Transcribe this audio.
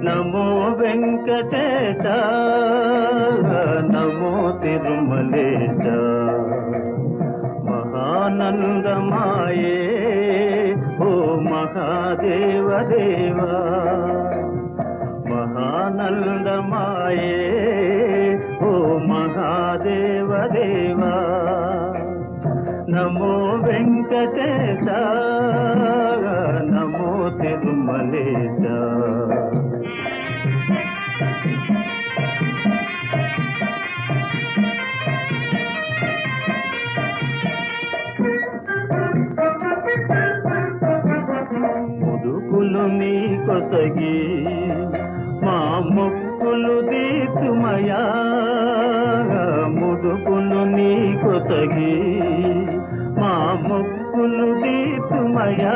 నమో వెంకటేశ నమో తిరుమలేశ మహానందమాయే ఓ మహాదేవ దేవా మహానందమాయే ఓ మహాదేవ దేవా నమో వెంకటేశ నమో తిరుమలేశ ముదుకులు నీ కొసగి మా మొక్కులు దీతుమయా ముదుకులు నీ కొసగి మా మొక్కులు దీతుమయా